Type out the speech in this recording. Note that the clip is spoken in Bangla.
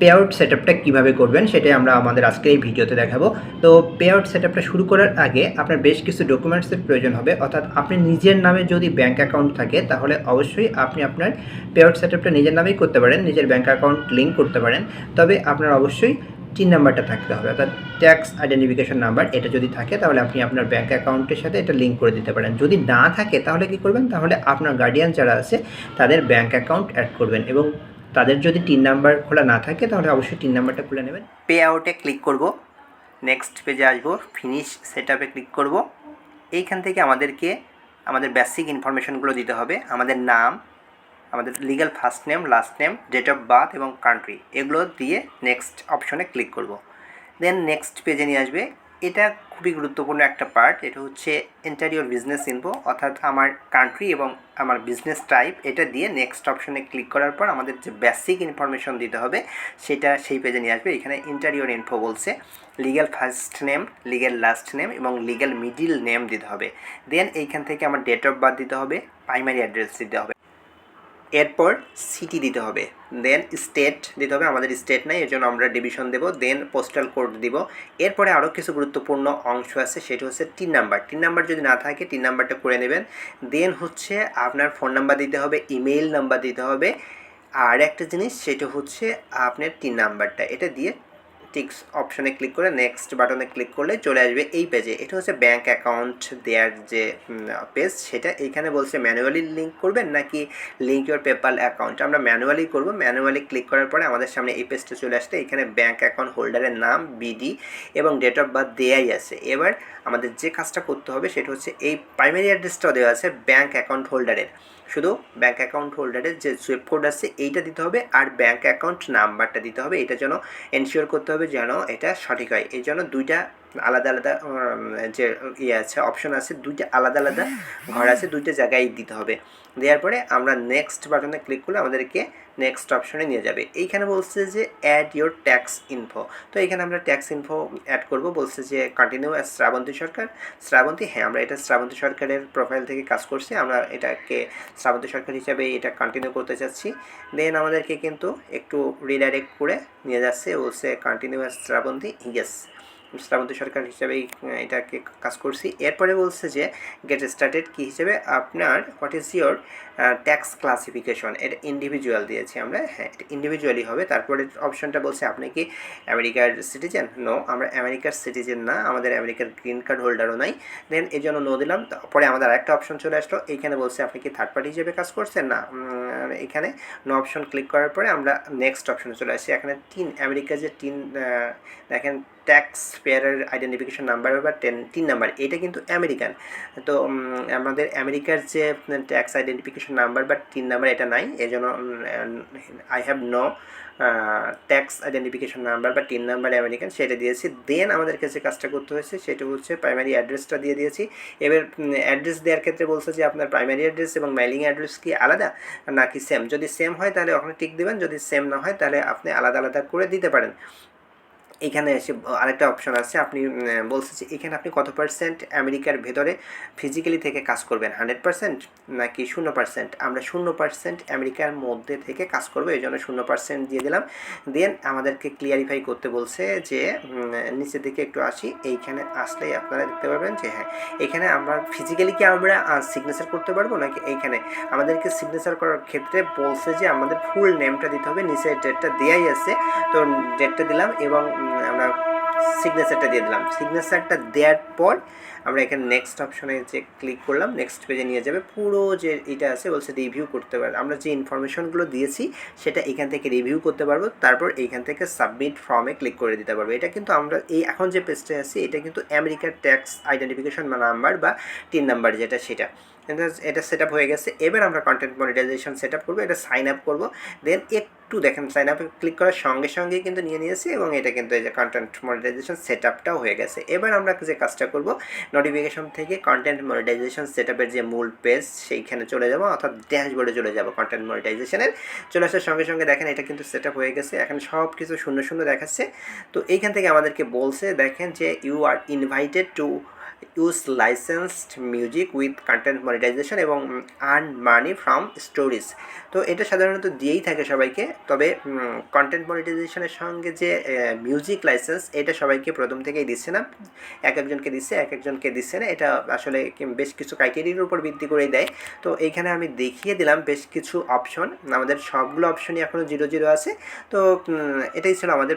পে আউট সেটআপটা কীভাবে করবেন সেটাই আমরা আমাদের আজকের এই ভিডিওতে দেখাবো। তো পে আউট সেটআপটা শুরু করার আগে আপনার বেশ কিছু ডকুমেন্টসের প্রয়োজন হবে, অর্থাৎ আপনি নিজের নামে যদি ব্যাঙ্ক অ্যাকাউন্ট থাকে তাহলে অবশ্যই আপনি আপনার পে আউট সেটআপটা নিজের নামেই করতে পারেন, নিজের ব্যাঙ্ক অ্যাকাউন্ট লিঙ্ক করতে পারেন। তবে আপনার অবশ্যই টিন নাম্বারটা থাকতে হবে, অর্থাৎ ট্যাক্স আইডেন্টিফিকেশন নাম্বার। এটা যদি থাকে তাহলে আপনি আপনার ব্যাঙ্ক অ্যাকাউন্টের সাথে এটা লিঙ্ক করে দিতে পারেন। যদি না থাকে তাহলে কী করবেন, তাহলে আপনার গার্ডিয়ান যারা আছে তাদের ব্যাঙ্ক অ্যাকাউন্ট অ্যাড করবেন এবং তাদের যদি টিন নাম্বার খোলা না থাকে তাহলে অবশ্যই টিন নাম্বারটা খুলে নেবেন। পে আউটে ক্লিক করব, নেক্সট পেজে আসবো, ফিনিশ সেটআপে ক্লিক করব। এইখান থেকে আমাদেরকে আমাদের বেসিক ইনফরমেশনগুলো দিতে হবে, আমাদের নাম, আমাদের legal first name, last name, date of birth এবং কান্ট্রি, এগুলো দিয়ে নেক্সট অপশনে ক্লিক করব। দেন নেক্সট পেজে নিয়ে আসবে। এটা খুবই গুরুত্বপূর্ণ একটা পার্ট, এটা হচ্ছে এন্টার ইওর বিজনেস ইনফো, অর্থাৎ আমার কান্ট্রি এবং আমার বিজনেস টাইপ। এটা দিয়ে নেক্সট অপশনে ক্লিক করার পর আমাদের যে বেসিক ইনফরমেশন দিতে হবে সেটা সেই পেজে নিয়ে আসবে। এখানে এন্টার ইওর ইনফো বলছে, legal first name, legal last name এবং লিগ্যাল মিডিল নেম দিতে হবে। দেন এইখান থেকে আমার ডেট অফ বার্থ দিতে হবে, প্রাইমারি অ্যাড্রেস দিতে হবে, এরপর সিটি দিতে হবে, দেন স্টেট দিতে হবে। আমাদের স্টেট নাই, এর জন্য আমরা ডিভিশন দেব, দেন পোস্টাল কোড দিব। এরপরে আরও কিছু গুরুত্বপূর্ণ অংশ আছে, সেটা হচ্ছে টিন নাম্বার। টিন নাম্বার যদি না থাকে টিন নাম্বারটা করে নেবেন। দেন হচ্ছে আপনার ফোন নাম্বার দিতে হবে, ইমেইল নাম্বার দিতে হবে। আর একটা জিনিস সেটা হচ্ছে আপনার টিন নাম্বারটা, এটা দিয়ে টিক্স অপশনে ক্লিক করে নেক্সট বাটনে ক্লিক করলে চলে আসবে এই পেজে। এটা হচ্ছে ব্যাঙ্ক অ্যাকাউন্ট দেওয়ার যে পেজ, সেটা এইখানে বলছে ম্যানুয়ালি লিঙ্ক করবেন নাকি লিঙ্ক ইওর পেপ্যাল অ্যাকাউন্ট। আমরা ম্যানুয়ালি করব। ম্যানুয়ালি ক্লিক করার পরে আমাদের সামনে এই পেজটা চলে আসছে। এখানে ব্যাঙ্ক অ্যাকাউন্ট হোল্ডারের নাম, বিডি এবং ডেট অফ বার্থ দেয়াই আছে। এবার আমাদের যে কাজটা করতে হবে সেটা হচ্ছে এই প্রাইমারি অ্যাড্রেসটাও দেওয়া আছে ব্যাঙ্ক অ্যাকাউন্ট হোল্ডারের, শুধু ব্যাঙ্ক অ্যাকাউন্ট হোল্ডারের যে সুইপ কোড আছে এইটা দিতে হবে আর ব্যাঙ্ক অ্যাকাউন্ট নাম্বারটা দিতে হবে। এটা যেন এনশিওর করতে হবে যেন এটা সঠিক হয়। এই জন্য দুইটা আলাদা আলাদা যে আছে অপশন আছে, দুইটা আলাদা আলাদা ঘর আছে, দুইটা জায়গায় দিতে হবে। দেওয়ার পরে আমরা নেক্সট বাটনে ক্লিক করলে আমাদেরকে নেক্সট অপশনে নিয়ে যাবে। এইখানে বলছে যে অ্যাড ইওর ট্যাক্স ইনফো। তো এখানে আমরা ট্যাক্স ইনফো অ্যাড করব। বলছে যে কন্টিনিউ অ্যাজ শ্রাবন্তী সরকার। শ্রাবন্তী, হ্যাঁ আমরা এটা শ্রাবন্তী সরকারের প্রোফাইল থেকে কাজ করছি, আমরা এটাকে শ্রাবন্তী সরকার হিসাবে এটা কন্টিনিউ করতে চাচ্ছি। দেন আমাদেরকে কিন্তু একটু রিডাইরেক্ট করে নিয়ে যাচ্ছে, বলছে continue as Shrabanti, yes Shrabanti Sarkar হিসাবেই এটাকে কাজ করছি। এরপরে বলছে যে গেট স্টার্টেড কী হিসেবে আপনার what is your tax classification, এটা ইন্ডিভিজুয়াল দিয়েছি আমরা, হ্যাঁ এটা ইন্ডিভিজুয়ালি হবে। তারপরে অপশনটা বলছে আপনি কি আমেরিকার সিটিজেন, নো আমরা আমেরিকার সিটিজেন না, আমাদের আমেরিকার গ্রিন কার্ড হোল্ডারও নাই। দেন এই জন্য নো দিলাম। তারপরে আমাদের আরেকটা অপশন চলে আসলো, এইখানে বলছে আপনি কি থার্ড পার্টি হিসেবে কাজ করছেন না, এখানে নো অপশন ক্লিক করার পরে আমরা নেক্সট অপশনে চলে আসছি। এখানে আমেরিকার যে দেখেন ট্যাক্স পেয়ারের আইডেন্টিফিকেশন নাম্বার বা টিন নাম্বার, এটা কিন্তু আমেরিকান। তো আমাদের আমেরিকার যে ট্যাক্স আইডেন্টিফিকেশন নাম্বার বা টিন নাম্বার এটা নাই, এই জন্য I have no tax identification number বা টিন নাম্বার আমেরিকান, সেটা দিয়েছি। দেন আমাদেরকে যে কাজটা করতে হয়েছে সেটা হচ্ছে প্রাইমারি অ্যাড্রেসটা দিয়ে দিয়েছি। এবার অ্যাড্রেস দেওয়ার ক্ষেত্রে বলছে যে আপনার প্রাইমারি অ্যাড্রেস এবং মেইলিং অ্যাড্রেস কি আলাদা নাকি সেম। যদি সেম হয় তাহলে ওখানে টিক দেবেন, যদি সেম না হয় তাহলে আপনি আলাদা আলাদা করে দিতে পারেন। এখানে এসে আরেকটা অপশন আছে, আপনি বলছে যে এখানে আপনি কত পার্সেন্ট আমেরিকার ভেতরে ফিজিক্যালি থেকে কাজ করবেন, 100% নাকি 0%। আমরা 0% আমেরিকার মধ্যে থেকে কাজ করবো, এই জন্য 0% দিয়ে দিলাম। দেন আমাদেরকে ক্লিয়ারিফাই করতে বলছে যে নিচের দিকে একটু আসি, এইখানে আসলেই আপনারা দেখতে পাবেন যে হ্যাঁ এখানে আমরা ফিজিক্যালি কি আমরা সিগনেচার করতে পারবো নাকি। এইখানে আমাদেরকে সিগনেচার করার ক্ষেত্রে বলছে যে আমাদের ফুল নেমটা দিতে হবে, নিচে ডেটটা দেওয়াই আছে, তো ডেটটা দিলাম এবং আমরা সিগনেচারটা দিয়ে দিলাম। সিগনেচারটা দেওয়ার পর আমরা এখানে নেক্সট অপশনে যে ক্লিক করলাম, নেক্সট পেজে নিয়ে যাবে। পুরো যে এটা আছে বলছে রিভিউ করতে পারবো, আমরা যে ইনফরমেশনগুলো দিয়েছি সেটা এখান থেকে রিভিউ করতে পারবো। তারপর এইখান থেকে সাবমিট ফর্মে ক্লিক করে দিতে পারবো। এটা কিন্তু আমরা এই এখন যে পেজটা আছে এটা কিন্তু আমেরিকার ট্যাক্স আইডেন্টিফিকেশন নাম্বার বা টিন নাম্বার যেটা সেটা এটা সেট আপ হয়ে গেছে। এবার আমরা কন্টেন্ট মনিটাইজেশন সেট আপ করবো, এটা সাইন আপ করবো। দেন একটু দেখেন সাইন আপে ক্লিক করার সঙ্গে সঙ্গেই কিন্তু নিয়ে নিয়েছি এবং এটা কিন্তু এই যে কন্টেন্ট মনিটাইজেশন সেট আপটাও হয়ে গেছে। এবার আমরা যে কাজটা করবো, নোটিফিকেশন থেকে কন্টেন্ট মনিটাইজেশন সেট আপের যে মূল পেজ সেইখানে চলে যাবো, অর্থাৎ ড্যাশবোর্ডে চলে যাবো। কন্টেন্ট মনিটাইজেশনের চলে আসার সঙ্গে সঙ্গে দেখেন এটা কিন্তু সেট আপ হয়ে গেছে, এখন সব কিছু শূন্য শূন্য দেখাচ্ছে। তো এইখান থেকে আমাদেরকে বলছে দেখেন যে you are invited to use licensed music with content monetization এবং আর্ন মানি ফ্রম স্টোরিজ। তো এটা সাধারণত দিয়েই থাকে সবাইকে, তবে কন্টেন্ট মনিটাইজেশনের সঙ্গে যে মিউজিক লাইসেন্স এটা সবাইকে প্রথম থেকেই দিচ্ছে না, একজনকে দিচ্ছে না। এটা আসলে বেশ কিছু ক্রাইটেরিয়ার উপর ভিত্তি করেই দেয়। তো এইখানে আমি দেখিয়ে দিলাম বেশ কিছু অপশন, আমাদের সবগুলো অপশনই এখনও 0 0 আছে। তো এটাই ছিল আমাদের